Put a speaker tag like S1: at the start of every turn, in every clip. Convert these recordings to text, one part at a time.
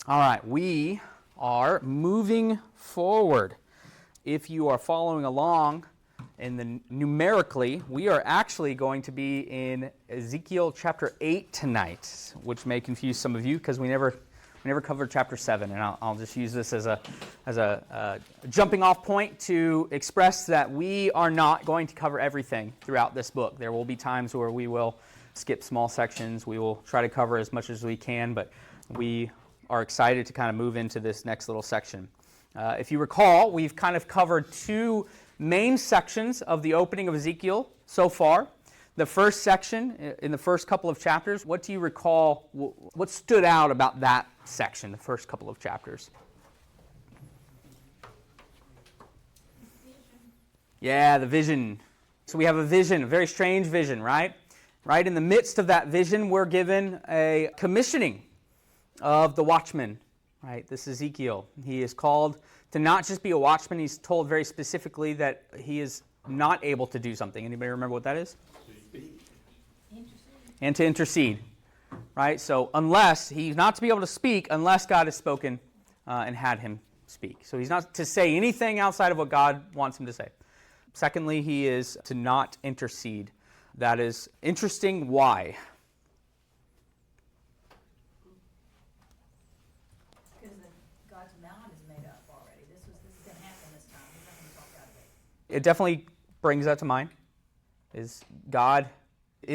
S1: All right, we are moving forward. If you are following along numerically, we are actually going to be in Ezekiel Chapter 8 tonight, which may confuse some of you because we never covered Chapter 7, and I'll just use this as a jumping off point to express that we are not going to cover everything throughout this book. There will be times where we will skip small sections. We will try to cover as much as we can, but we are excited to kind of move into this next little section. If you recall, we've kind of covered two main sections of the opening of Ezekiel so far. The first section, in the first couple of chapters, what do you recall, what stood out about that section, the first couple of chapters? Yeah, the vision. So we have a vision, a very strange vision, right? Right in the midst of that vision, we're given a commissioning of the watchman, right? This is Ezekiel. He is called to not just be a watchman. He's told very specifically that he is not able to do something. Anybody remember what that is? And to intercede, right? So unless he's not to be able to speak unless God has spoken and had him speak. So he's not to say anything outside of what God wants him to say. Secondly, he is to not intercede. That is interesting. Why? It definitely brings that to mind. Is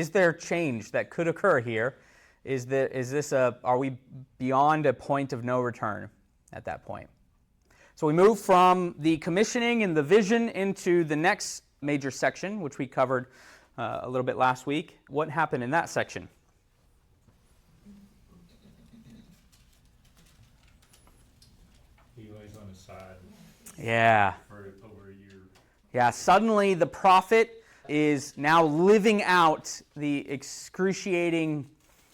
S1: there change that could occur here? Are we beyond a point of no return at that point? So we move from the commissioning and the vision into the next major section, which we covered a little bit last week. What happened in that section?
S2: He lays on his side.
S1: Yeah.
S2: For over a year.
S1: Yeah, suddenly the prophet is now living out the excruciating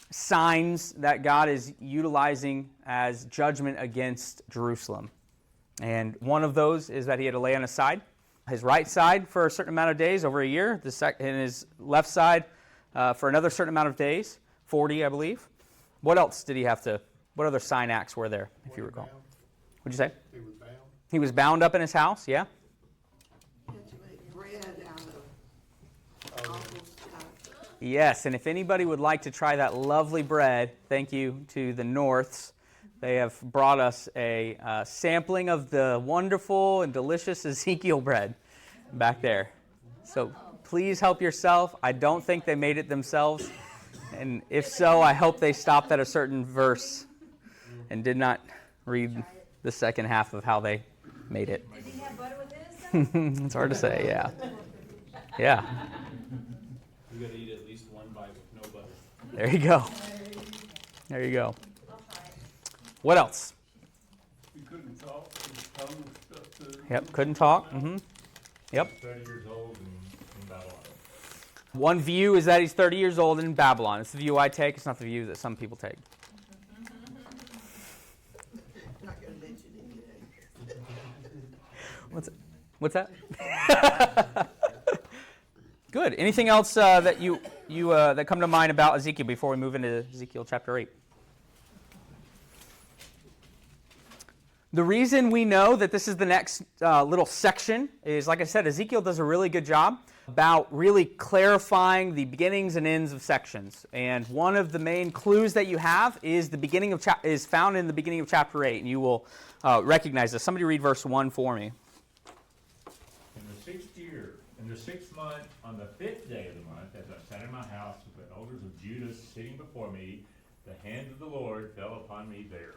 S1: signs that God is utilizing as judgment against Jerusalem. And one of those is that he had to lay on his right side for a certain amount of days, over a year, and his left side for another certain amount of days, 40, I believe. What else did he have to, what other sign acts were there, if you recall?
S3: Bound.
S1: What'd you say?
S3: He was bound.
S1: He was bound up in his house, yeah? Yes, and if anybody would like to try that lovely bread, thank you to the Norths. They have brought us a sampling of the wonderful and delicious Ezekiel bread back there. So please help yourself. I don't think they made it themselves. And if so, I hope they stopped at a certain verse and did not read the second half of how they made it.
S4: Did he have butter with his?
S1: It's hard to say, yeah. Yeah.
S2: You got to eat at least one bite with no butter.
S1: There you go. There you go. What else?
S3: He couldn't talk. His tongue was stuck to it.
S1: Yep, couldn't talk. Mm-hmm. Yep.
S2: 30 years old in Babylon.
S1: One view is that he's 30 years old in Babylon. It's the view I take. It's not the view that some people take. What's that? Good. Anything else that that come to mind about Ezekiel before we move into Ezekiel chapter 8? The reason we know that this is the next little section is, like I said, Ezekiel does a really good job about really clarifying the beginnings and ends of sections. And one of the main clues that you have is is found in the beginning of chapter 8, and you will recognize this. Somebody read verse 1 for me.
S2: In the 6th year, in the 6th month, on the 5th day of the month, as I sat in my house with the elders of Judah sitting before me, the hand of the Lord fell upon me there.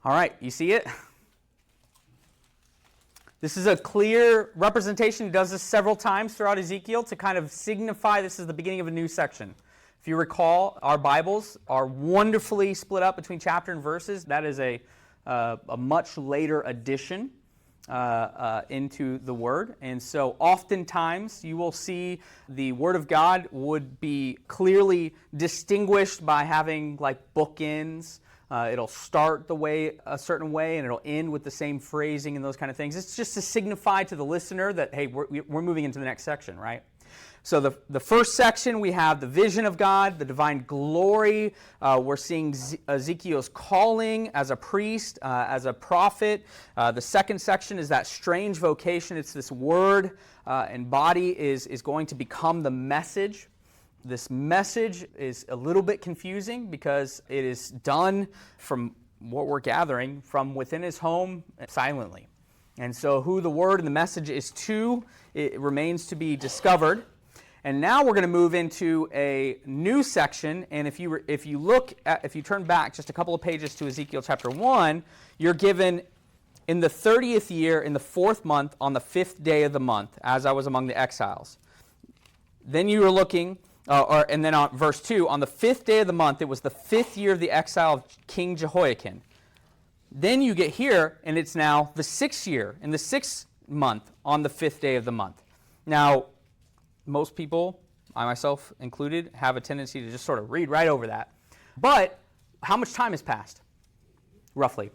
S1: All right, you see it? This is a clear representation. He does this several times throughout Ezekiel to kind of signify this is the beginning of a new section. If you recall, our Bibles are wonderfully split up between chapter and verses. That is a much later addition into the Word. And so oftentimes you will see the Word of God would be clearly distinguished by having like bookends. It'll start a certain way, and it'll end with the same phrasing and those kind of things. It's just to signify to the listener that, hey, we're moving into the next section, right? So the first section, we have the vision of God, the divine glory. We're seeing Ezekiel's calling as a priest, as a prophet. The second section is that strange vocation. It's this word and body is going to become the message. This message is a little bit confusing because it is done from what we're gathering from within his home silently. And so who the word and the message is to, it remains to be discovered. And now we're going to move into a new section. And if you turn back just a couple of pages to Ezekiel chapter 1, you're given in the 30th year, in the 4th month, on the 5th day of the month, as I was among the exiles. Then you were looking, and then on verse 2, on the 5th day of the month, it was the 5th year of the exile of King Jehoiakim. Then you get here, and it's now the 6th year, in the 6th month, on the 5th day of the month. Now, most people, I myself included, have a tendency to just sort of read right over that. But how much time has passed, roughly?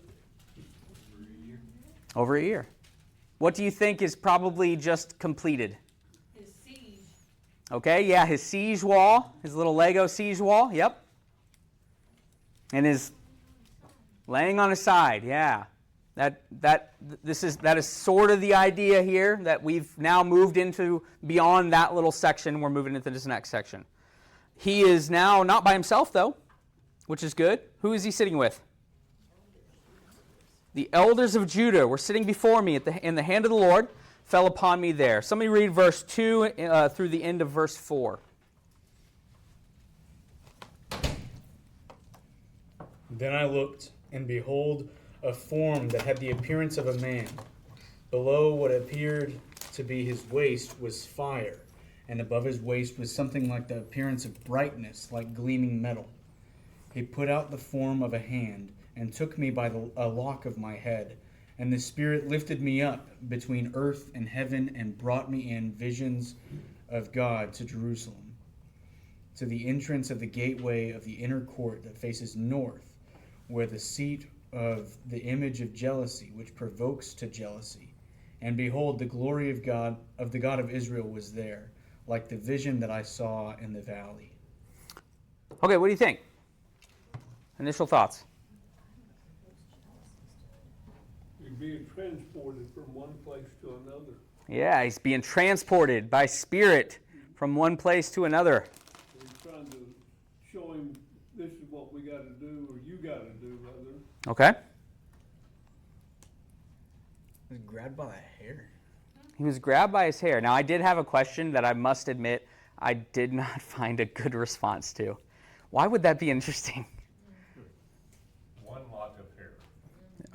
S1: Over a year. What do you think is probably just completed?
S4: His siege.
S1: Okay, yeah, his siege wall, his little Lego siege wall, yep. And his laying on his side, yeah. That is sort of the idea here, that we've now moved into beyond that little section. We're moving into this next section. He is now not by himself, though, which is good. Who is he sitting with? The elders of Judah were sitting before me in the hand of the Lord, fell upon me there. Somebody read verse 2 through the end of verse 4.
S5: Then I looked, and behold, a form that had the appearance of a man. Below what appeared to be his waist was fire, and above his waist was something like the appearance of brightness, like gleaming metal. He put out the form of a hand, and took me by a lock of my head, and the Spirit lifted me up between earth and heaven, and brought me in visions of God to Jerusalem, to the entrance of the gateway of the inner court that faces north, where the seat of the image of jealousy, which provokes to jealousy. And behold, the glory of God, of the God of Israel, was there, like the vision that I saw in the valley.
S1: Okay, what do you think? Initial thoughts?
S3: You're being transported from one place to another.
S1: Yeah, he's being transported by Spirit from one place to another.
S3: We're trying to show him this is what we got to do, or you got to do, rather.
S1: Okay.
S5: He was grabbed by the hair.
S1: He was grabbed by his hair. Now, I did have a question that I must admit I did not find a good response to. Why would that be interesting?
S2: One lock of hair.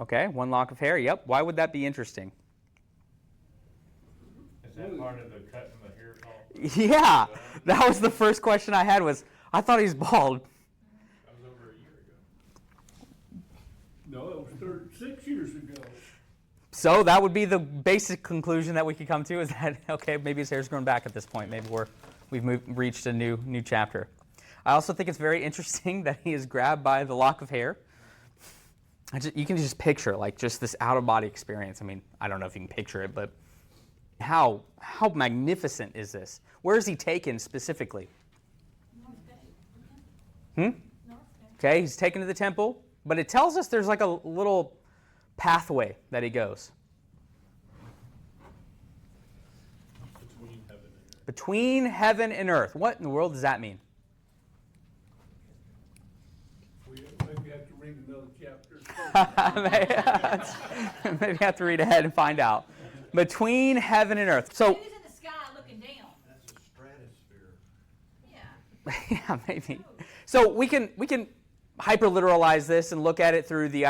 S1: Okay, one lock of hair, yep. Why would that be interesting?
S2: Is that part of the cutting the hair off?
S1: Yeah, that was the first question I had was, I thought he was bald.
S2: That was over a year ago.
S3: No, it was 6 years ago.
S1: So that would be the basic conclusion that we could come to, is that, okay, maybe his hair's grown back at this point. Maybe we've reached a new chapter. I also think it's very interesting that he is grabbed by the lock of hair. You can just picture, like, just this out-of-body experience. I mean, I don't know if you can picture it, but how magnificent is this? Where is he taken specifically? Okay, he's taken to the temple, but it tells us there's like a little pathway that he goes. Between heaven and earth. What in the world does that mean?
S3: We maybe have to read another chapter.
S1: Maybe I have to read ahead and find out. Between heaven and earth. So,
S4: Who's in the sky looking down?
S6: That's a stratosphere.
S4: Yeah.
S1: yeah, maybe. So we can hyperliteralize this and look at it through the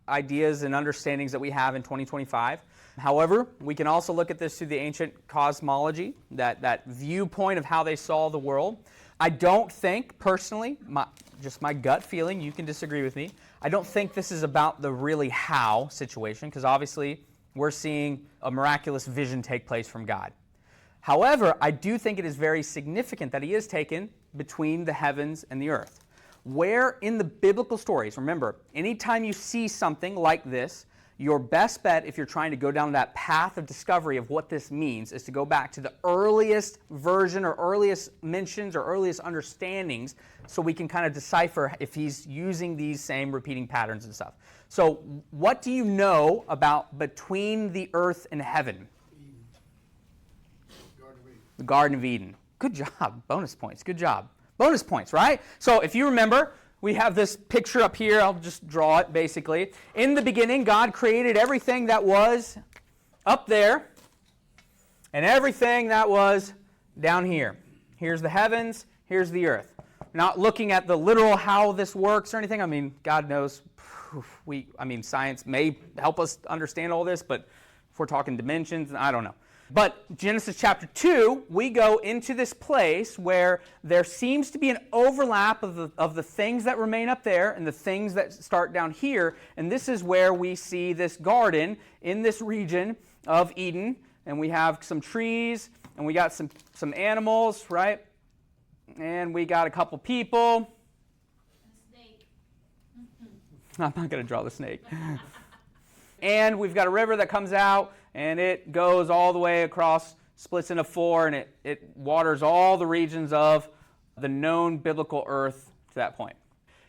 S1: ideas and understandings that we have in 2025. However, we can also look at this through the ancient cosmology, that viewpoint of how they saw the world. I don't think, personally, just my gut feeling, you can disagree with me, I don't think this is about the really how situation, because obviously we're seeing a miraculous vision take place from God. However, I do think it is very significant that he is taken between the heavens and the earth. Where in the biblical stories, remember, anytime you see something like this, your best bet, if you're trying to go down that path of discovery of what this means, is to go back to the earliest version or earliest mentions or earliest understandings so we can kind of decipher if he's using these same repeating patterns and stuff. So what do you know about between the earth and heaven? The Garden of Eden. Good job. Bonus points. Good job. Bonus points, right? So if you remember, we have this picture up here. I'll just draw it basically. In the beginning, God created everything that was up there and everything that was down here. Here's the heavens. Here's the earth. Not looking at the literal how this works or anything. I mean, God knows. Science may help us understand all this, but if we're talking dimensions, I don't know. But Genesis chapter 2, we go into this place where there seems to be an overlap of the things that remain up there and the things that start down here. And this is where we see this garden in this region of Eden. And we have some trees, and we got some animals, right? And we got a couple people.
S4: Snake.
S1: I'm not going to draw the snake. And we've got a river that comes out, and it goes all the way across, splits into four, and it waters all the regions of the known biblical earth to that point.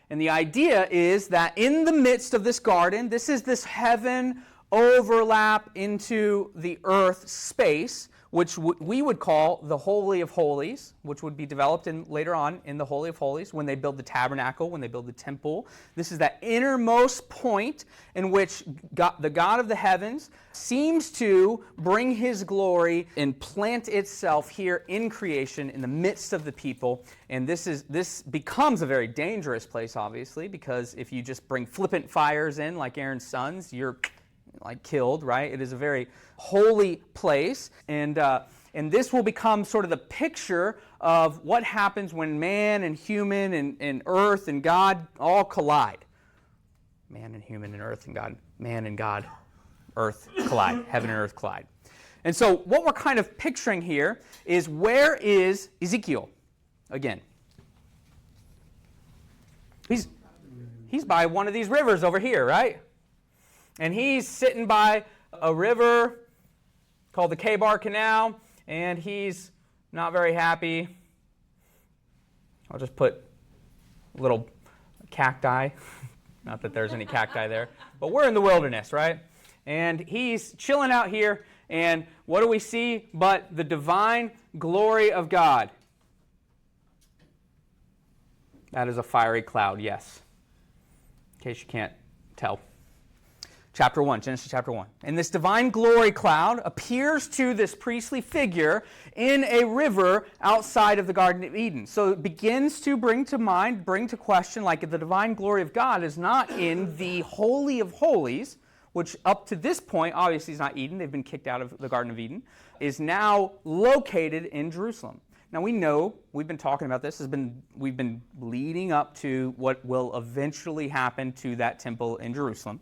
S1: And the idea is that in the midst of this garden, this is this heaven overlap into the earth space, which we would call the Holy of Holies, which would be developed later on in the Holy of Holies when they build the tabernacle, when they build the temple. This is that innermost point in which the God of the heavens seems to bring his glory and plant itself here in creation in the midst of the people. And this becomes a very dangerous place, obviously, because if you just bring flippant fires in like Aaron's sons, you're killed, right? It is a very holy place, and this will become sort of the picture of what happens when man and human and earth and God all collide. Man and human and earth and God, man and God, earth collide, heaven and earth collide. And so what we're kind of picturing here is, where is Ezekiel again? He's by one of these rivers over here, right? And he's sitting by a river called the Kebar Canal, and he's not very happy. I'll just put little cacti. Not that there's any cacti there. But we're in the wilderness, right? And he's chilling out here, and what do we see but the divine glory of God? That is a fiery cloud, yes. In case you can't tell. Chapter 1, Genesis chapter 1. And this divine glory cloud appears to this priestly figure in a river outside of the Garden of Eden. So it begins to bring to question, like, the divine glory of God is not in the Holy of Holies, which up to this point, obviously is not Eden, they've been kicked out of the Garden of Eden, is now located in Jerusalem. Now we know, we've been talking about this, we've been leading up to what will eventually happen to that temple in Jerusalem.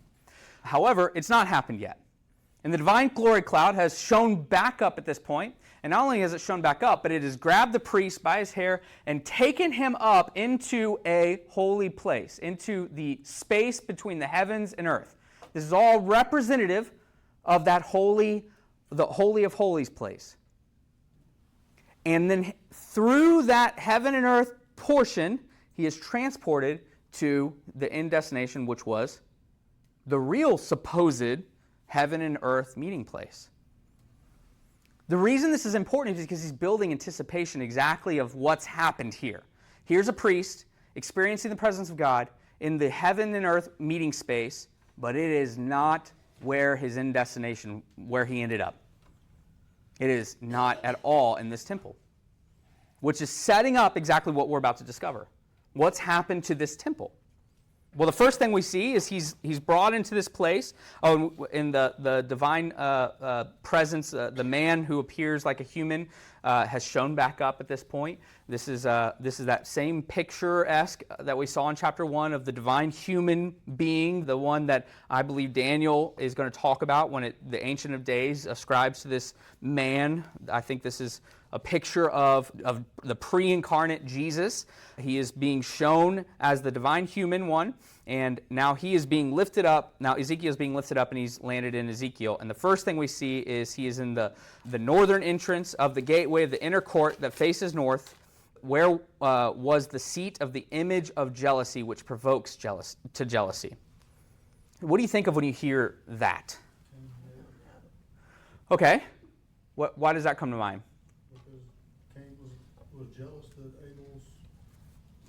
S1: However, it's not happened yet. And the divine glory cloud has shown back up at this point. And not only has it shown back up, but it has grabbed the priest by his hair and taken him up into a holy place, into the space between the heavens and earth. This is all representative of that the Holy of Holies place. And then through that heaven and earth portion, he is transported to the end destination, which was the real supposed heaven and earth meeting place. The reason this is important is because he's building anticipation exactly of what's happened here. Here's a priest experiencing the presence of God in the heaven and earth meeting space, but it is not where his end destination, where he ended up. It is not at all in this temple, which is setting up exactly what we're about to discover. What's happened to this temple? Well, the first thing we see is he's brought into this place in the divine presence. The man who appears like a human has shown back up at this point. This is that same picture-esque that we saw in chapter 1 of the divine human being, the one that I believe Daniel is going to talk about when the Ancient of Days ascribes to this man. I think this is a picture of the pre-incarnate Jesus. He is being shown as the divine human one, and now he is being lifted up. Now Ezekiel is being lifted up, and he's landed in Ezekiel. And the first thing we see is he is in the northern entrance of the gateway of the inner court that faces north, where was the seat of the image of jealousy, which provokes jealousy. What do you think of when you hear that? Okay. Why does that come to mind?
S6: Because Cain was jealous that Abel's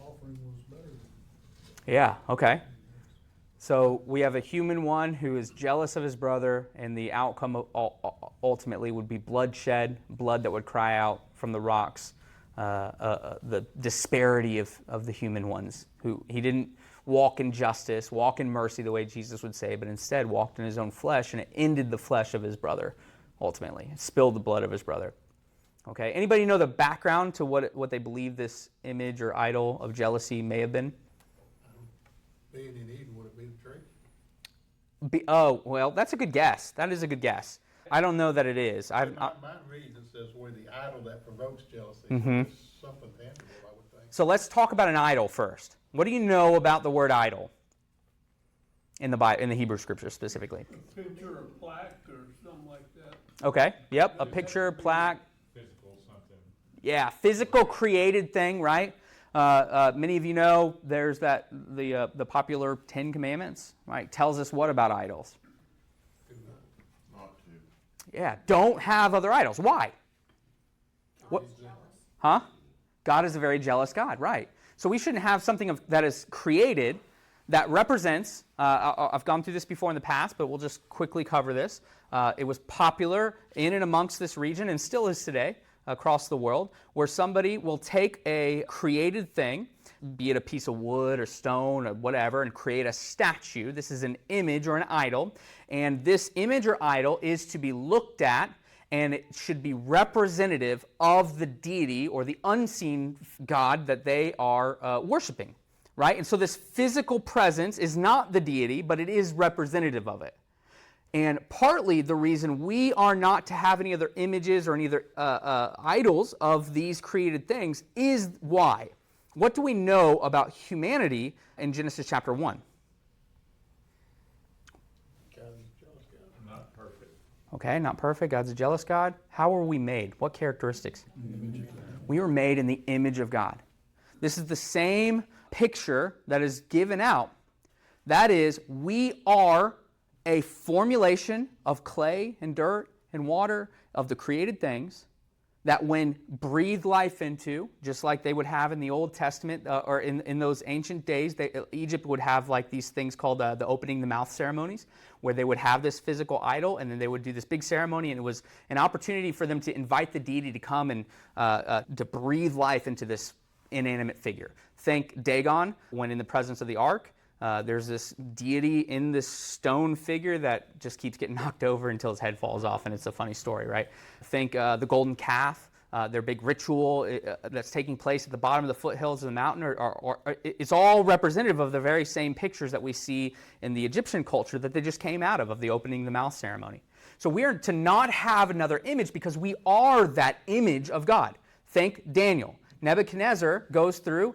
S6: offering was better than
S1: Yeah, okay. So we have a human one who is jealous of his brother, and the outcome ultimately would be bloodshed, blood that would cry out from the rocks, the disparity of the human ones. Who he didn't walk in justice, walk in mercy the way Jesus would say, but instead walked in his own flesh, and it ended the flesh of his brother. Ultimately, spilled the blood of his brother. Okay, anybody know the background to what they believe this image or idol of jealousy may have been?
S6: being in Eden. Would it be the tree?
S1: Oh, well, that's a good guess. That is a good guess. I don't know that it is.
S6: Mine reads, it says, where the idol that provokes jealousy.
S1: Mhm.
S6: It's something tangible, I would think.
S1: So let's talk about an idol first. What do you know about the word idol in the Bible, in the Hebrew Scripture specifically?
S3: A picture or plaque or something like that.
S1: Okay. Yep. A picture, plaque.
S2: Physical something.
S1: Yeah. Physical created thing, right? Many of you know there's the popular Ten Commandments, right? Tells us what about idols?
S6: Not to.
S1: Yeah. Don't have other idols. Why? What? Huh? God is a very jealous God, right? So we shouldn't have something that is created that represents, I've gone through this before in the past, but we'll just quickly cover this. It was popular in and amongst this region, and still is today, across the world, where somebody will take a created thing, be it a piece of wood or stone or whatever, and create a statue. This is an image or an idol, and this image or idol is to be looked at, and it should be representative of the deity or the unseen God that they are worshiping, right? And so this physical presence is not the deity, but it is representative of it. And partly the reason we are not to have any other images or any other idols of these created things is why? What do we know about humanity in Genesis chapter 1?
S2: Not perfect.
S1: Okay, not perfect. God's a jealous God. How were we made? What characteristics? We were made in the image of God. This is the same picture that is given out. That is, we are a formulation of clay and dirt and water of the created things that when breathed life into, just like they would have in the Old Testament or in those ancient days, Egypt would have like these things called the opening the mouth ceremonies, where they would have this physical idol and then they would do this big ceremony, and it was an opportunity for them to invite the deity to come and to breathe life into this inanimate figure. Think Dagon, when in the presence of the ark. There's this deity in this stone figure that just keeps getting knocked over until his head falls off, and it's a funny story, right? Think the golden calf, their big ritual that's taking place at the bottom of the foothills of the mountain, or it's all representative of the very same pictures that we see in the Egyptian culture that they just came out of the opening the mouth ceremony. So we are to not have another image because we are that image of God. Think Daniel. Nebuchadnezzar goes through,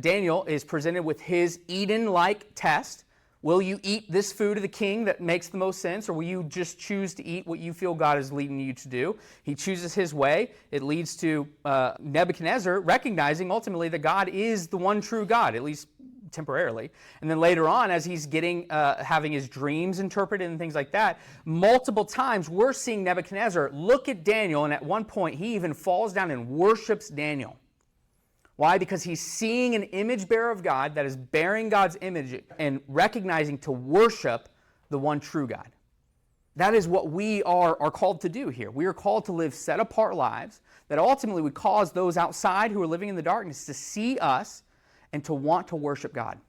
S1: Daniel is presented with his Eden-like test. Will you eat this food of the king that makes the most sense, or will you just choose to eat what you feel God is leading you to do? He chooses his way. It leads to Nebuchadnezzar recognizing ultimately that God is the one true God, at least temporarily. And then later on, as he's having his dreams interpreted and things like that, multiple times we're seeing Nebuchadnezzar look at Daniel, and at one point he even falls down and worships Daniel. Why? Because he's seeing an image bearer of God that is bearing God's image and recognizing to worship the one true God. That is what we are called to do here. We are called to live set apart lives that ultimately would cause those outside who are living in the darkness to see us and to want to worship God.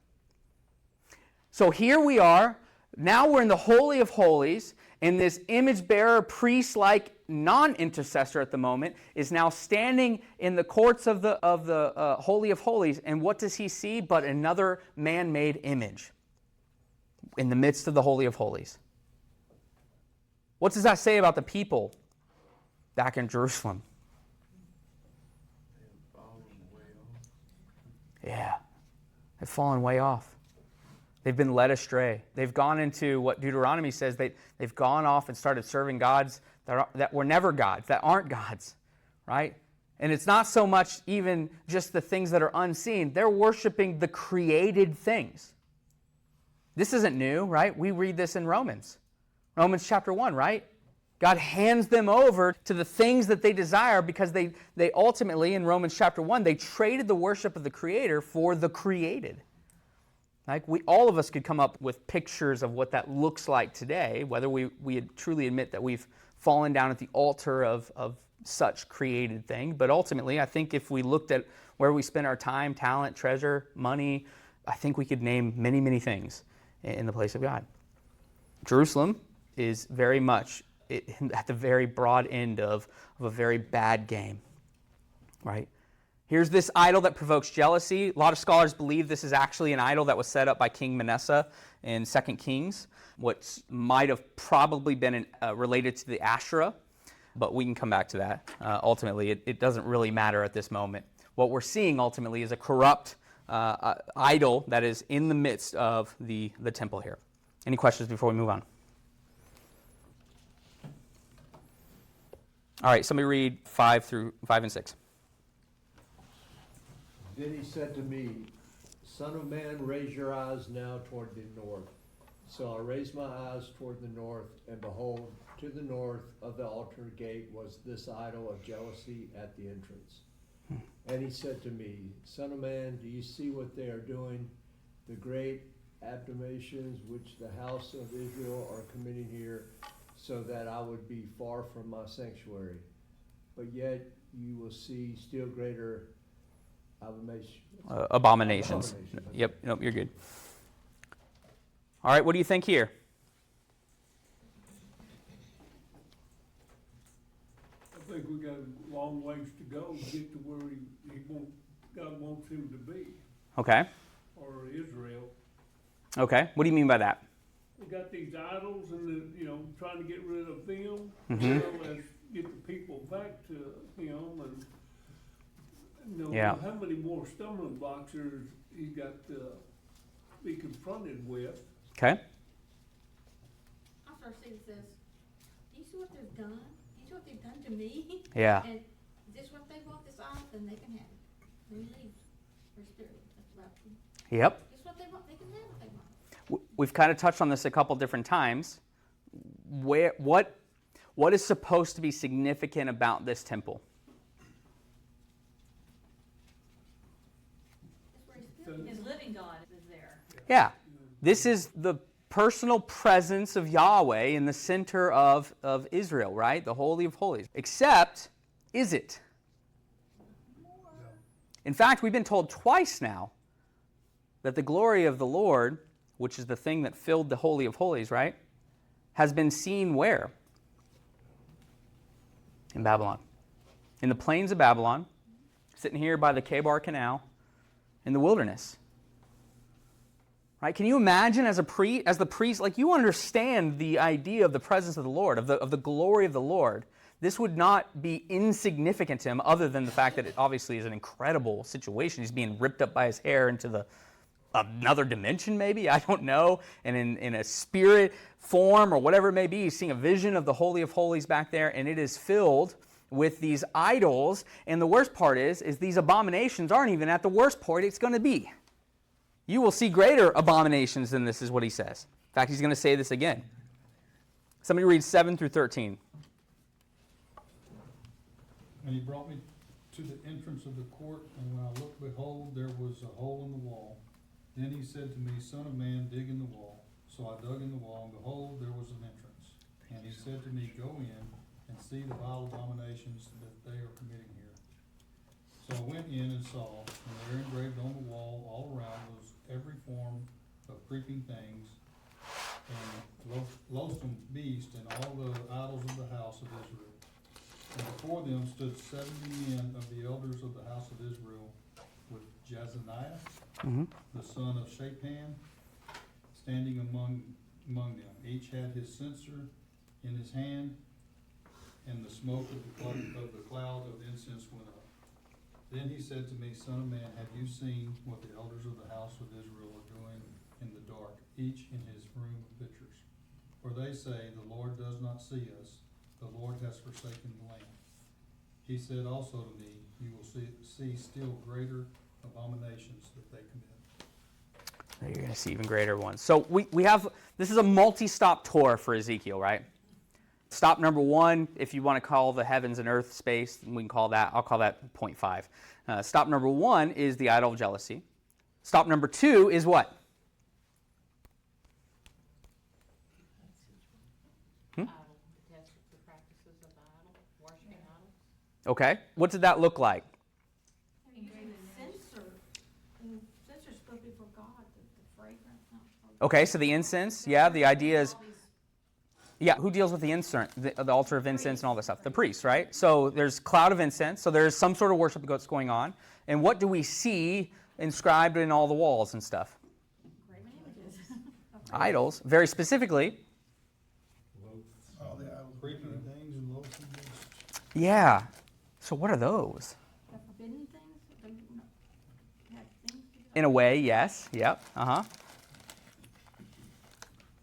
S1: So here we are. Now we're in the Holy of Holies, and this image bearer, priest-like non-intercessor at the moment is now standing in the courts of the Holy of Holies. And what does he see but another man-made image in the midst of the Holy of Holies? What does that say about the people back in Jerusalem? Yeah. They've fallen way off. They've been led astray. They've gone into what Deuteronomy says. They've gone off and started serving gods that were never gods, that aren't gods, right? And it's not so much even just the things that are unseen. They're worshiping the created things. This isn't new, right? We read this in Romans. Romans chapter 1, right? God hands them over to the things that they desire because they ultimately, in Romans chapter 1, they traded the worship of the Creator for the created. Like all of us could come up with pictures of what that looks like today, whether we truly admit that we've fallen down at the altar of such created thing. But ultimately, I think if we looked at where we spend our time, talent, treasure, money, I think we could name many, many things in the place of God. Jerusalem is very much at the very broad end of a very bad game, right? Here's this idol that provokes jealousy. A lot of scholars believe this is actually an idol that was set up by King Manasseh in 2 Kings, what might have probably been related to the Asherah, but we can come back to that. Ultimately, it doesn't really matter at this moment. What we're seeing ultimately is a corrupt idol that is in the midst of the temple here. Any questions before we move on? All right, somebody read 5 and 6.
S7: Then he said to me, Son of man, raise your eyes now toward the north. So I raised my eyes toward the north, and behold, to the north of the altar gate was this idol of jealousy at the entrance. And he said to me, Son of man, do you see what they are doing? The great abominations which the house of Israel are committing here, so that I would be far from my sanctuary. But yet you will see still greater
S1: Abominations. Yep, nope, you're good. All right, what do you think here?
S3: I think we got a long ways to go to get to where God wants him to be,
S1: Okay.
S3: or Israel.
S1: Okay, what do you mean by that?
S3: We got these idols and trying to get rid of them,
S1: Mhm.
S3: as well as get the people back to him, and
S1: Yeah.
S3: how many more stumbling blocks he's got to be confronted with.
S1: Okay.
S4: I start seeing it says, do you see what they've done? Do you see what they've done to me?
S1: Yeah.
S4: And is this what they want this idol? Then they can have it. Let me leave. Or spirit. That's about them.
S1: Yep.
S4: This what they want. They can have what they want.
S1: We've kind of touched on this a couple different times. What is supposed to be significant about this temple?
S8: His living God is there.
S1: Yeah. This is the personal presence of Yahweh in the center of Israel, right? The Holy of Holies. Except, is it? In fact, we've been told twice now that the glory of the Lord, which is the thing that filled the Holy of Holies, right, has been seen where? In Babylon. In the plains of Babylon, sitting here by the Kebar Canal, in the wilderness. Right? Can you imagine as the priest, like you understand the idea of the presence of the Lord, of the glory of the Lord. This would not be insignificant to him other than the fact that it obviously is an incredible situation. He's being ripped up by his hair into another dimension maybe, I don't know, and in a spirit form or whatever it may be, he's seeing a vision of the Holy of Holies back there, and it is filled with these idols, and the worst part is these abominations aren't even at the worst part it's going to be. You will see greater abominations than this, is what he says. In fact, he's going to say this again. Somebody read 7 through 13.
S6: And he brought me to the entrance of the court, and when I looked, behold, there was a hole in the wall. Then he said to me, Son of man, dig in the wall. So I dug in the wall, and behold, there was an entrance. And he said to me, Go in and see the vile abominations that they are committing here. So I went in and saw, and there engraved on the wall all around was every form of creeping things, and loathsome beast, and all the idols of the house of Israel. And before them stood 70 men of the elders of the house of Israel, with Jezaniah, the son of Shaphan, standing among them. Each had his censer in his hand, and the smoke of the cloud of incense went up. Then he said to me, Son of man, have you seen what the elders of the house of Israel are doing in the dark, each in his room of pictures? For they say, the Lord does not see us, the Lord has forsaken the land. He said also to me, you will see still greater abominations that they commit.
S1: You're going to see even greater ones. So we have, this is a multi-stop tour for Ezekiel, right? Stop number 1, if you want to call the heavens and earth space, we can call that, I'll call that 0.5. Stop number 1 is the idol of jealousy. Stop number 2 is what?
S8: Idol, the practices of the idol, worshiping idols.
S1: Okay. What did that look like?
S4: Censor's supposed to be for God, the fragrance, not for
S1: Okay, so the incense, yeah, the idea is, yeah, who deals with the incense, the altar of incense and all that stuff? The priests, right? So there's cloud of incense, so there's some sort of worship that's going on. And what do we see inscribed in all the walls and stuff?
S4: graven images.
S1: Idols, very specifically.
S6: All the creeping things and loathsome things.
S1: Yeah. So what are those?
S4: The forbidden things, have things to do.
S1: In a way, yes. Yep. Uh-huh.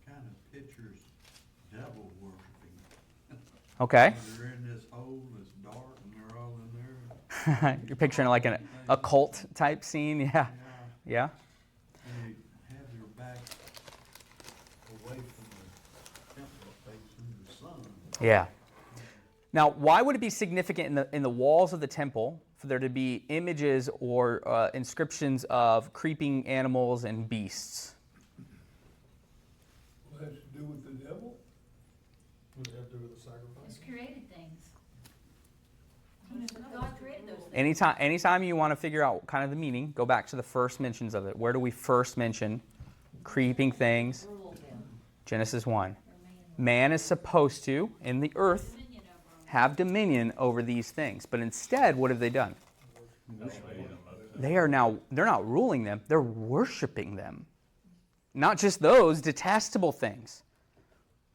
S9: Kind of pictures devil worshiping.
S1: Okay.
S9: They're in this hole that's dark and they're all in there.
S1: You're picturing like an occult type scene, yeah. Yeah.
S9: And they have their back away from the temple facing the sun.
S1: Yeah. Now, why would it be significant in the walls of the temple for there to be images or inscriptions of creeping animals and beasts?
S3: What has to do with the devil?
S6: What does it have to do with the sacrifice?
S8: It's created things. God created those things.
S1: Anytime you want to figure out kind of the meaning, go back to the first mentions of it. Where do we first mention creeping things?
S8: Rule them.
S1: Genesis 1.
S8: They're
S1: Man is supposed to, in the earth,
S8: dominion over them.
S1: have dominion over these things. But instead, what have they done? They're not ruling them, they're worshiping them. Not just those detestable things.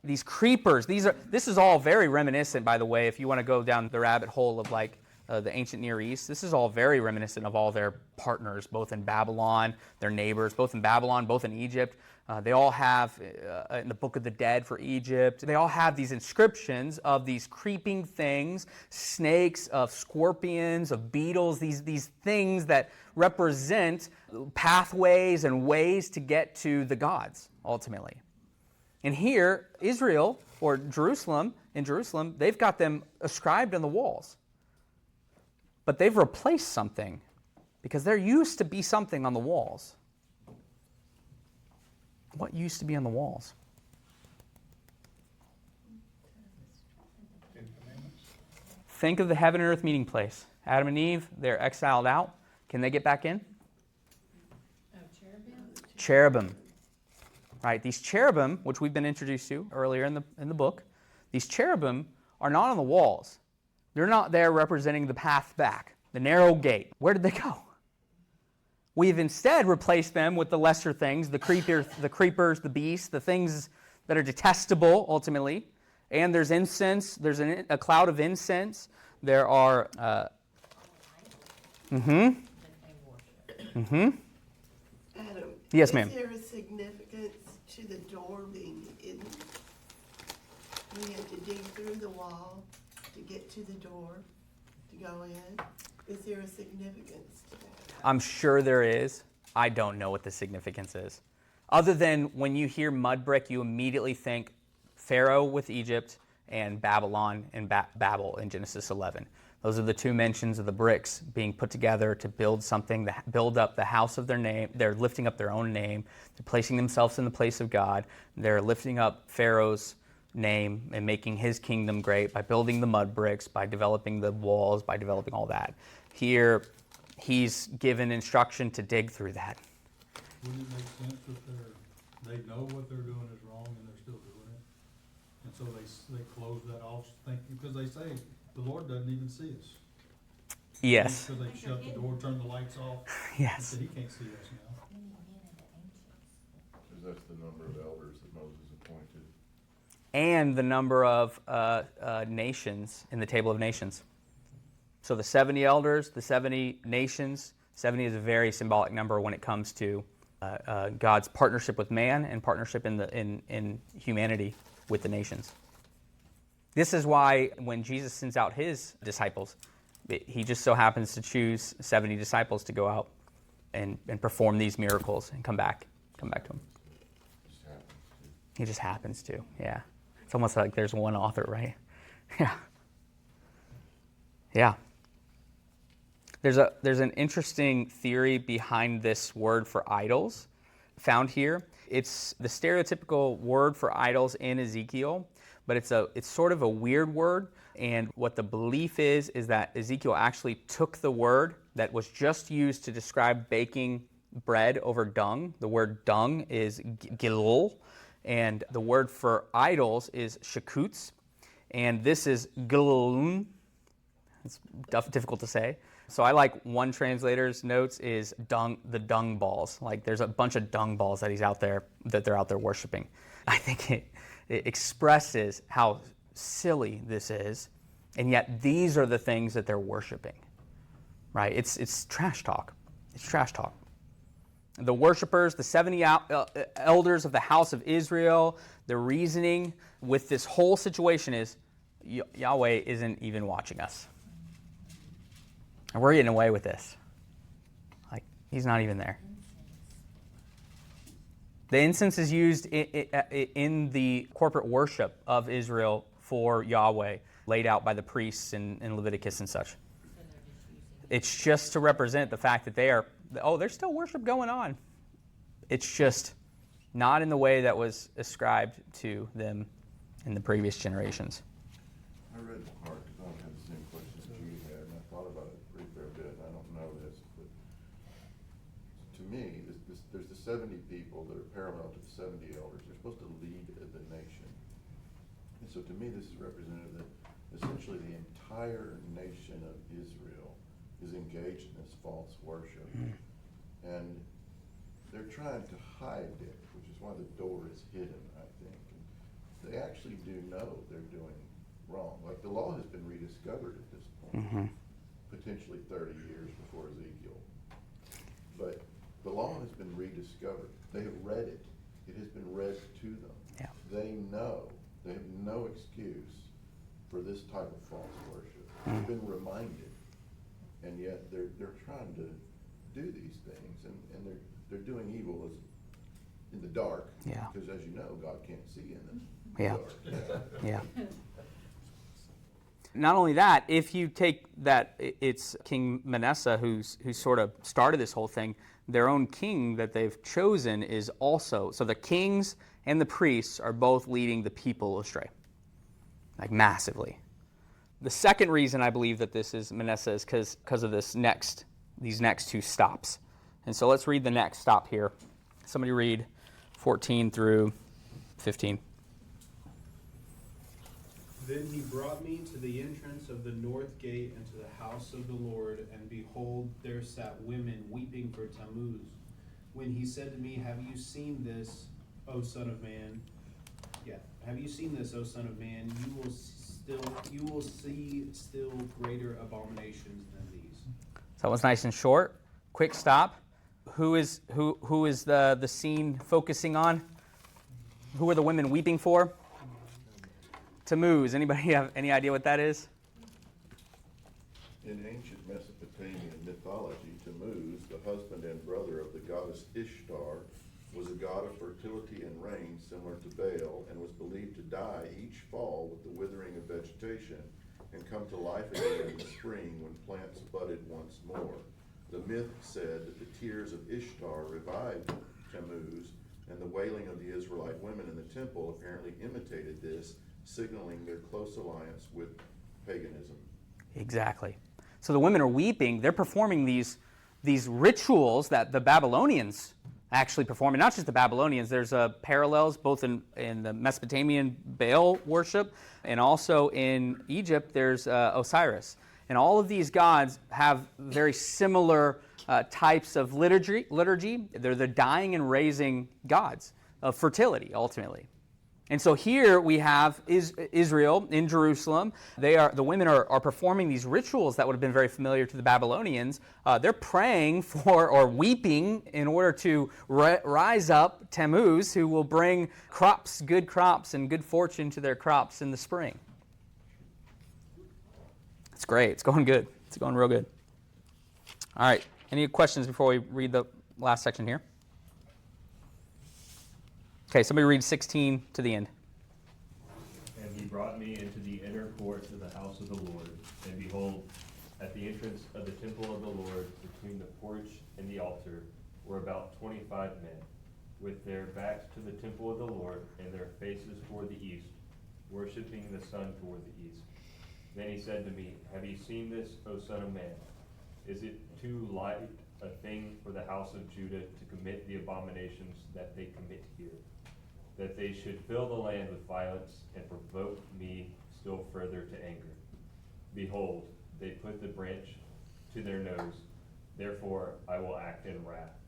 S1: These creepers, this is all very reminiscent, by the way, if you want to go down the rabbit hole of like the ancient Near East. This is all very reminiscent of all their partners, both in Babylon, their neighbors, both in Babylon, both in Egypt. They all have, in the Book of the Dead for Egypt, they all have these inscriptions of these creeping things, snakes, of scorpions, of beetles, these things that represent pathways and ways to get to the gods, ultimately. And here, Israel, or Jerusalem, in Jerusalem, they've got them ascribed on the walls. But they've replaced something, because there used to be something on the walls. What used to be on the walls? Think of the heaven and earth meeting place. Adam and Eve, they're exiled out. Can they get back in?
S8: Oh, cherubim?
S1: Cherubim. Right, these cherubim, which we've been introduced to earlier in the book, these cherubim are not on the walls. They're not there representing the path back, the narrow gate. Where did they go? We've instead replaced them with the lesser things, the creepers, the beasts, the things that are detestable, ultimately. And there's incense. There's a cloud of incense. There are...
S8: Adam,
S1: Yes, ma'am.
S10: Is there a significance to the door being hidden? You have to dig through the wall to get to the door to go in. Is there a significance to that?
S1: I'm sure there is. I don't know what the significance is. Other than when you hear mud brick, you immediately think Pharaoh with Egypt and Babylon and Babel in Genesis 11. Those are the two mentions of the bricks being put together to build something, to build up the house of their name. They're lifting up their own name. They're placing themselves in the place of God. They're lifting up Pharaoh's name and making his kingdom great by building the mud bricks, by developing the walls, by developing all that. Here, he's given instruction to dig through that.
S6: Wouldn't it make sense that they know what they're doing is wrong and they're still doing it? And so they close that off, thinking, because they say, the Lord doesn't even see us.
S1: Yes.
S6: So they shut the door, turn the lights off.
S1: Yes.
S6: And say, he can't see us now.
S11: Because that's the number of elders that Moses appointed.
S1: And the number of nations in the Table of Nations. So the 70 elders, the 70 nations, 70 is a very symbolic number when it comes to God's partnership with man and partnership in humanity with the nations. This is why when Jesus sends out his disciples, he just so happens to choose 70 disciples to go out and perform these miracles and come back to him. He just happens to, yeah. It's almost like there's one author, right? Yeah. There's an interesting theory behind this word for idols found here. It's the stereotypical word for idols in Ezekiel, but it's sort of a weird word. And what the belief is that Ezekiel actually took the word that was just used to describe baking bread over dung. The word dung is gilul, and the word for idols is shakutz, and this is gilulun. It's difficult to say. So I like one translator's notes is the dung balls. Like there's a bunch of dung balls that they're out there worshiping. I think it expresses how silly this is, and yet these are the things that they're worshiping. Right? It's trash talk. It's trash talk. The worshipers, the 70 elders of the house of Israel, the reasoning with this whole situation is Yahweh isn't even watching us. And we're getting away with this. Like, he's not even there. The incense is used in the corporate worship of Israel for Yahweh, laid out by the priests in Leviticus and such. It's just to represent the fact that there's still worship going on. It's just not in the way that was ascribed to them in the previous generations.
S11: I read the part because I had the same questions that you had, and I thought about it a pretty fair bit. I don't know this, but to me, there's the 70 people that are parallel to the 70 elders. They're supposed to lead the nation. And so to me, this is representative that essentially the entire nation of Israel is engaged in this false worship. And they're trying to hide it, which is why the door is hidden, I think. And they actually do know they're doing wrong. Like the law has been rediscovered at this point, potentially 30 years before Ezekiel. But the law has been rediscovered. They have read it. It has been read to them.
S1: Yeah.
S11: They know. They have no excuse for this type of false worship. They've been reminded. And yet they're trying to do these things, and they're doing evil in the dark.
S1: Yeah.
S11: Because as you know, God can't see in the
S1: Yeah.
S11: dark.
S1: Yeah. Not only that, if you take that, it's King Manasseh who sort of started this whole thing. Their own king that they've chosen is also, so the kings and the priests are both leading the people astray, like massively. The second reason I believe that this is Manasseh is because of these next two stops. And so let's read the next stop here. Somebody read 14 through 15.
S12: Then he brought me to the entrance of the north gate and to the house of the Lord, and behold, there sat women weeping for Tammuz. When he said to me, Have you seen this, O son of man? Have you seen this, O son of man? You will see still greater abominations than these.
S1: So that was nice and short. Quick stop. Who is the scene focusing on? Who are the women weeping for? Tammuz. Anybody have any idea what that is?
S11: In ancient Mesopotamian mythology, Tammuz, the husband and brother of the goddess Ishtar, was a god of fertility and rain similar to Baal, and was believed to die each fall with the withering of vegetation and come to life again in the spring when plants budded once more. The myth said that the tears of Ishtar revived Tammuz, and the wailing of the Israelite women in the temple apparently imitated this, signaling their close alliance with paganism.
S1: Exactly. So the women are weeping. They're performing these rituals that the Babylonians actually perform. And not just the Babylonians. There's parallels both in the Mesopotamian Baal worship and also in Egypt there's Osiris. And all of these gods have very similar types of liturgy. They're the dying and raising gods of fertility, ultimately. And so here we have Israel in Jerusalem. The women are performing these rituals that would have been very familiar to the Babylonians. They're praying for or weeping in order to rise up Tammuz, who will bring crops, good crops, and good fortune to their crops in the spring. It's great. It's going good. It's going real good. All right. Any questions before we read the last section here? Okay, somebody read 16 to the end.
S13: And he brought me into the inner courts of the house of the Lord, and behold, at the entrance of the temple of the Lord, between the porch and the altar, were about 25 men, with their backs to the temple of the Lord, and their faces toward the east, worshiping the sun toward the east. Then he said to me, Have you seen this, O son of man? Is it too light a thing for the house of Judah to commit the abominations that they commit here? That they should fill the land with violence and provoke me still further to anger. Behold, they put the branch to their nose. Therefore I will act in wrath.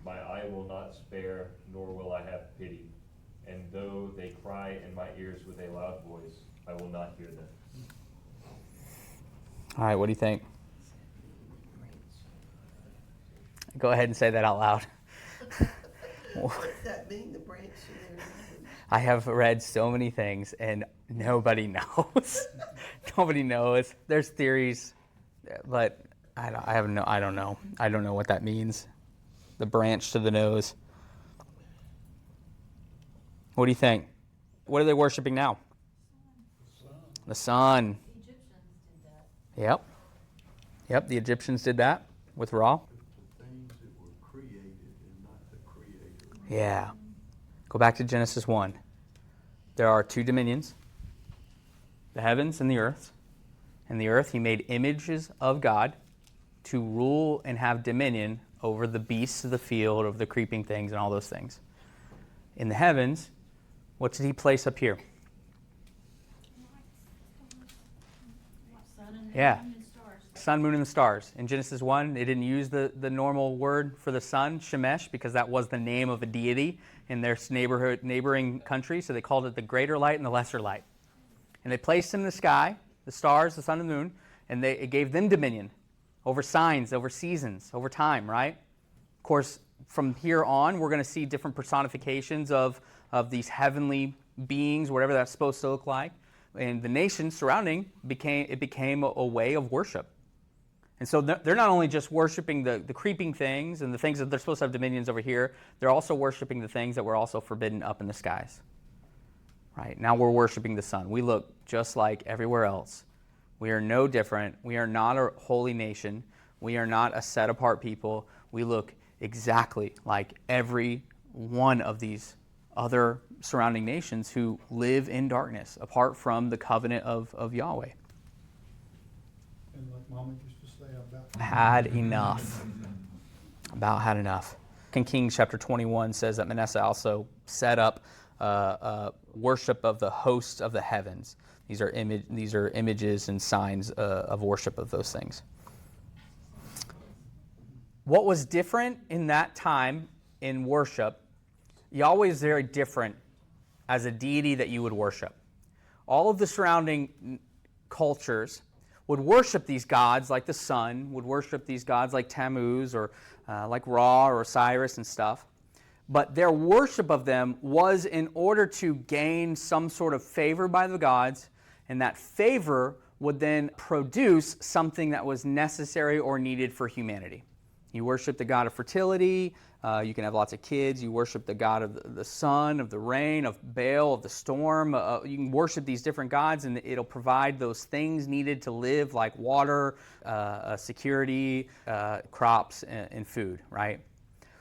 S13: My eye will not spare, nor will I have pity. And though they cry in my ears with a loud voice, I will not hear them.
S1: All right, what do you think? Go ahead and say that out loud.
S10: What does that mean, the branch to their nose?
S1: I have read so many things, and nobody knows. Nobody knows. There's theories, but I don't know. I don't know what that means. The branch to the nose. What do you think? What are they worshiping now? The sun.
S8: The Egyptians did that.
S1: Yep, the Egyptians did that with Ra.
S9: The things that were created and not the creator.
S1: Yeah. Go back to Genesis 1. There are two dominions, the heavens and the earth. In the earth, he made images of God to rule and have dominion over the beasts of the field, over the creeping things and all those things. In the heavens, what did he place up here?
S4: Sun and
S1: Yeah.
S4: moon and stars.
S1: Sun, moon, and the stars. In Genesis 1, they didn't use the normal word for the sun, Shemesh, because that was the name of a deity in their neighboring country, so they called it the greater light and the lesser light. And they placed him in the sky, the stars, the sun and the moon, and it gave them dominion over signs, over seasons, over time, right? Of course, from here on, we're going to see different personifications of these heavenly beings, whatever that's supposed to look like. And the nations surrounding became a way of worship. And so they're not only just worshiping the creeping things and the things that they're supposed to have dominions over here, they're also worshiping the things that were also forbidden up in the skies. Right? Now we're worshiping the sun. We look just like everywhere else. We are no different. We are not a holy nation. We are not a set-apart people. We look exactly like every one of these other surrounding nations who live in darkness, apart from the covenant of Yahweh.
S6: And like Mama used to say, about
S1: Had enough. About had enough. In Kings chapter 21 says that Manasseh also set up worship of the hosts of the heavens. These are images and signs of worship of those things. What was different in that time in worship, Yahweh is very different as a deity that you would worship. All of the surrounding cultures would worship these gods like the sun, would worship these gods like Tammuz or like Ra or Osiris and stuff. But their worship of them was in order to gain some sort of favor by the gods, and that favor would then produce something that was necessary or needed for humanity. You worship the god of fertility, you can have lots of kids, you worship the god of the sun, of the rain, of Baal, of the storm. You can worship these different gods and it'll provide those things needed to live, like water, security, crops, and food, right?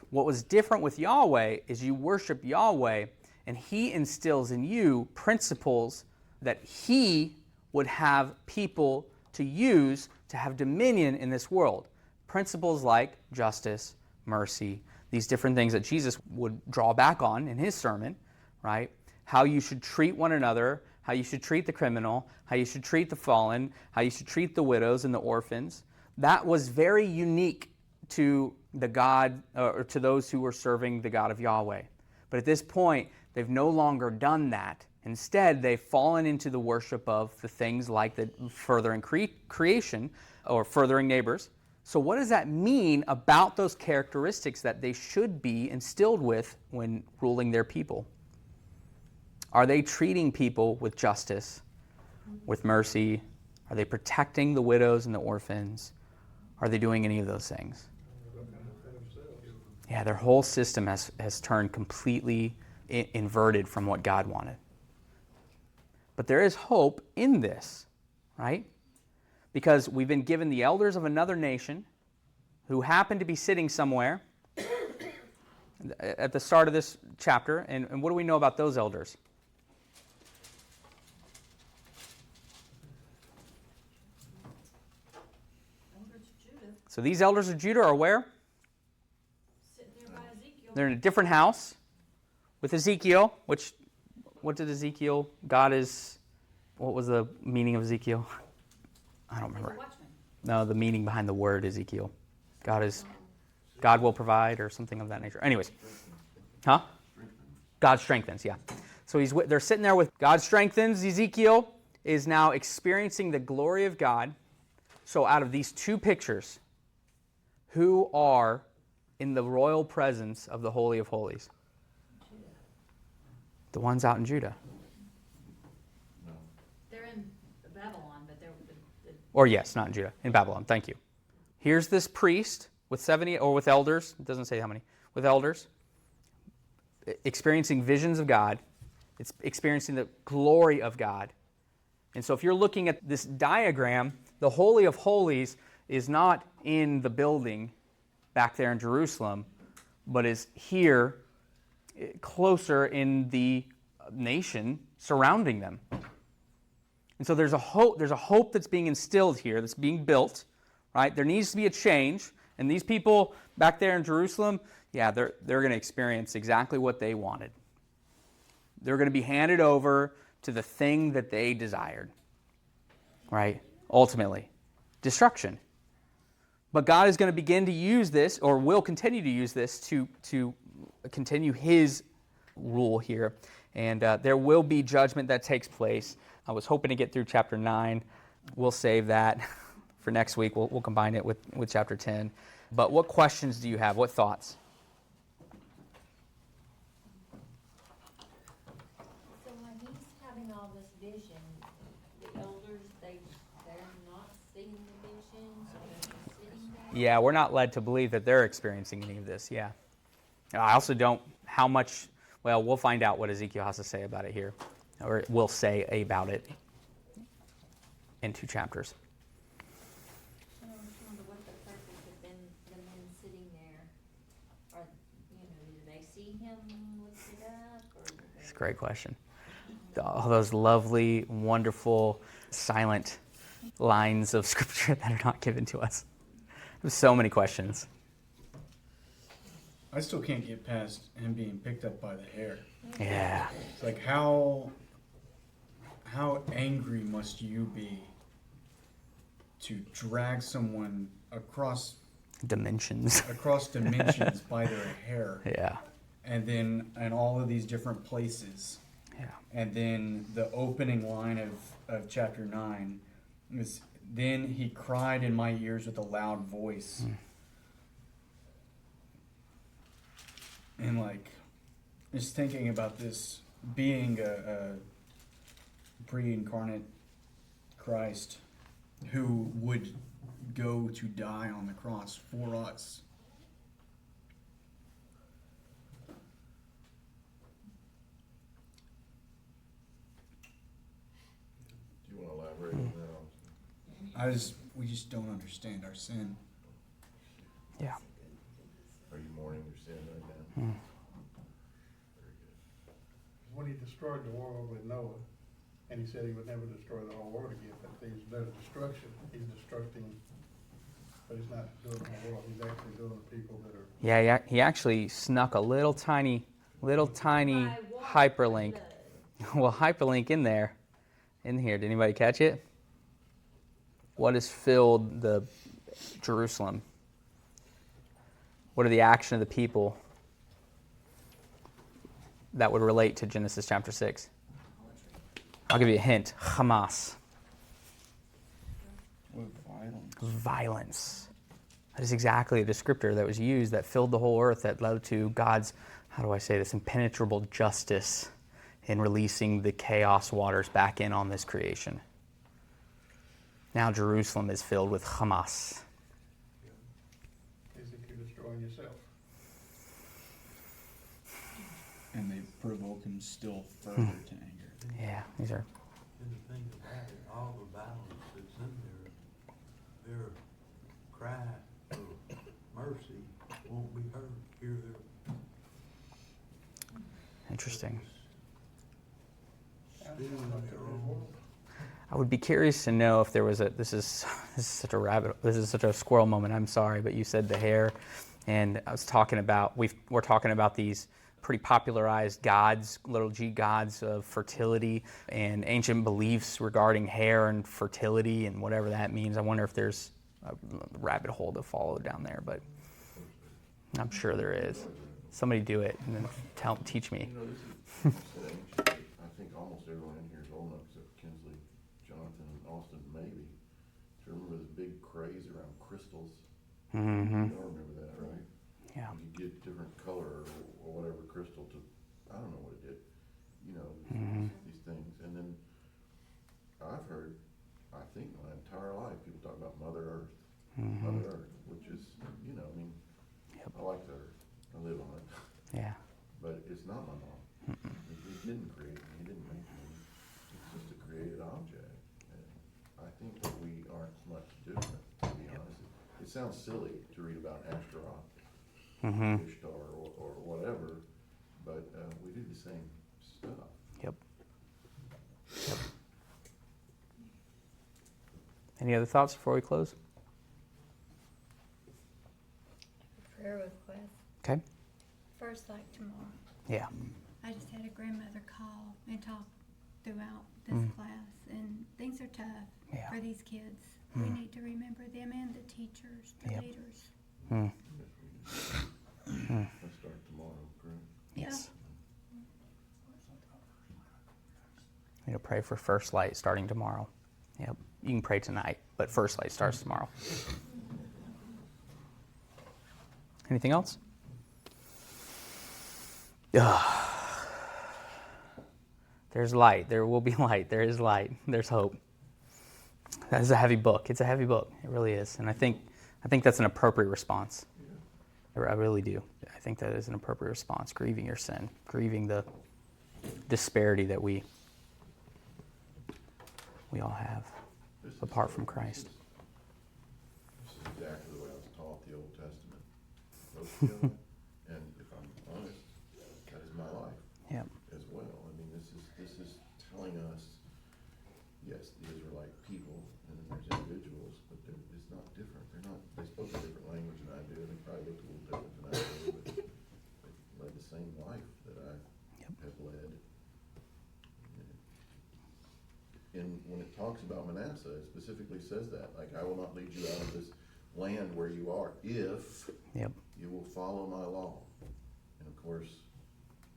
S1: What was different with Yahweh is you worship Yahweh and he instills in you principles that he would have people to use to have dominion in this world. Principles like justice, mercy, these different things that Jesus would draw back on in his sermon, right? How you should treat one another, how you should treat the criminal, how you should treat the fallen, how you should treat the widows and the orphans. That was very unique to the God, or to those who were serving the God of Yahweh. But at this point, they've no longer done that. Instead, they've fallen into the worship of the things like the furthering creation or furthering neighbors. So what does that mean about those characteristics that they should be instilled with when ruling their people? Are they treating people with justice, with mercy? Are they protecting the widows and the orphans? Are they doing any of those things? Yeah, their whole system has turned completely inverted from what God wanted. But there is hope in this, right? Because we've been given the elders of another nation who happen to be sitting somewhere at the start of this chapter. And what do we know about those elders? So these elders of Judah are where?
S4: Sitting there by Ezekiel.
S1: They're in a different house with Ezekiel, what did Ezekiel, what was the meaning of Ezekiel? I don't remember. No, the meaning behind the word Ezekiel. God will provide or something of that nature. Anyways. Huh? God strengthens, yeah. So they're sitting there with God strengthens. Ezekiel is now experiencing the glory of God. So out of these two pictures, who are in the royal presence of the Holy of Holies? The ones out in Judah.
S8: They're in Babylon, but
S1: Or yes, not in Judah, in Babylon. Thank you. Here's this priest with 70, or with elders, it doesn't say how many, with elders, experiencing visions of God. It's experiencing the glory of God. And so if you're looking at this diagram, the Holy of Holies is not in the building back there in Jerusalem, but is here closer in the nation surrounding them. And so there's a hope that's being instilled here, that's being built, right? There needs to be a change. And these people back there in Jerusalem, yeah, they're going to experience exactly what they wanted. They're going to be handed over to the thing that they desired, right? Ultimately, destruction. But God is going to begin to use this, or will continue to use this, to continue His rule here. And there will be judgment that takes place. I was hoping to get through chapter 9. We'll save that for next week. We'll combine it with chapter 10. But what questions do you have? What thoughts?
S8: So when he's having all this vision, the elders, they're not seeing the visions, or they're just sitting there?
S1: Yeah, we're not led to believe that they're experiencing any of this, yeah. I also don't, how much, well, we'll find out what Ezekiel has to say about it here, or will say about it in 2 chapters.
S8: I just wonder what the purpose of the men sitting there, or, do they see him lifted up, or?
S1: It's a great question. All those lovely, wonderful, silent lines of Scripture that are not given to us. There's so many questions.
S5: I still can't get past him being picked up by the hair.
S1: Yeah.
S5: It's like, how angry must you be to drag someone across
S1: dimensions
S5: by their hair?
S1: Yeah.
S5: And then in all of these different places.
S1: Yeah.
S5: And then the opening line of chapter 9 is, then he cried in my ears with a loud voice. And just thinking about this being a pre-incarnate Christ who would go to die on the cross for us.
S11: Do you want to elaborate on that?
S5: We just don't understand our sin.
S1: Yeah.
S11: Are you mourning your sin right now? Very good.
S6: When he destroyed the world with Noah, and he said he would never destroy the whole world again, but there's destruction. He's destructing, but he's not doing the whole world. He's actually doing the people that are.
S1: Yeah, he actually snuck a little tiny hyperlink. Well, hyperlink in here. Did anybody catch it? What has filled the Jerusalem? What are the action of the people? that would relate to Genesis chapter 6? I'll give you a hint. Hamas.
S5: With violence.
S1: Violence. That is exactly the descriptor that was used that filled the whole earth, that led to God's, how do I say this, impenetrable justice in releasing the chaos waters back in on this creation. Now Jerusalem is filled with Hamas.
S3: As if you're destroying yourself.
S5: And they provoke him still further to anger.
S1: Yeah, these are.
S9: And the thing about it, all the violence that's in there, their cry for mercy won't be heard. Hear their
S1: Interesting.
S9: still in their own.
S1: I would be curious to know if there was a. This is such a squirrel moment. I'm sorry, but you said the hair, and I was talking about we're talking about these pretty popularized gods, little g gods of fertility and ancient beliefs regarding hair and fertility and whatever that means. I wonder if there's a rabbit hole to follow down there, but I'm sure there is. Somebody do it and then teach me.
S11: You know, this is ancient. I think almost everyone in here is old enough except Kinsley, Jonathan, and Austin, maybe, to remember the big craze around crystals.
S1: Mm-hmm.
S11: You all remember that, right?
S1: Yeah.
S11: You could get different color or whatever crystal to, I don't know what it did, you know, these things. And then I've heard, I think my entire life, people talk about Mother Earth. Mother Earth, which is, you know, I mean, I like the Earth. I live on it.
S1: Yeah.
S11: But it's not my mom. He didn't create me. He didn't make me. It's just a created object. And I think that we aren't much different, to be honest. It sounds silly to read about Ashtaroth, Ishtar, or whatever, but we do the same stuff.
S1: Yep. Any other thoughts before we close?
S14: Prayer request.
S1: Okay.
S14: First, like tomorrow.
S1: Yeah.
S14: I just had a grandmother call and talk throughout this class, and things are tough for these kids. We need to remember them and the teachers, the leaders.
S11: Let's start tomorrow, correct?
S1: Yes. You know, pray for first light starting tomorrow. Yep. You can pray tonight, but first light starts tomorrow. Anything else? There's light. There will be light. There is light. There's hope. That is a heavy book. It's a heavy book. It really is. And I think that's an appropriate response. I really do. I think that is an appropriate response. Grieving your sin. Grieving the disparity that we all have apart from Christ.
S11: This is exactly the way I was taught the Old Testament. Both together. And if I'm honest, that is my life as well. I mean, this is telling us, yes, the Israelite people, and then there's individuals, but it's not different. They spoke a different language than I do, and they probably looked a little different than I do, but they led the same life that I have led. And when it talks about Manasseh, it specifically says that, like, I will not lead you out of this land where you are if you will follow my law. And of course,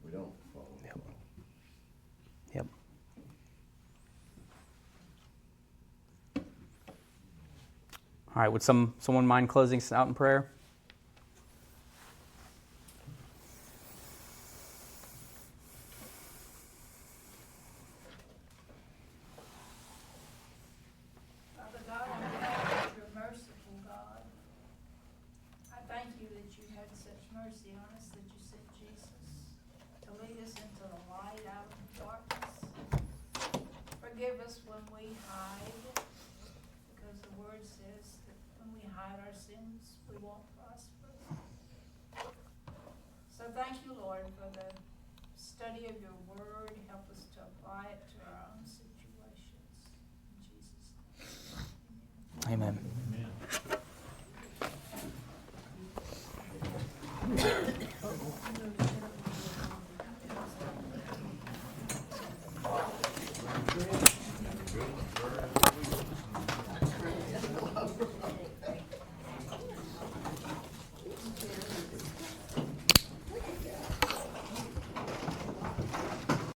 S11: we don't follow the law.
S1: Yep. All right, would someone mind closing us out in prayer?
S15: Father God, I thank you that you're merciful, God. I thank you that you had such mercy on us, that you sent Jesus to lead us into the light out of the darkness. Forgive us when we hide, because the word says that when we hide our sins, we won't prosper. So thank you, Lord, for the study of your word. Help us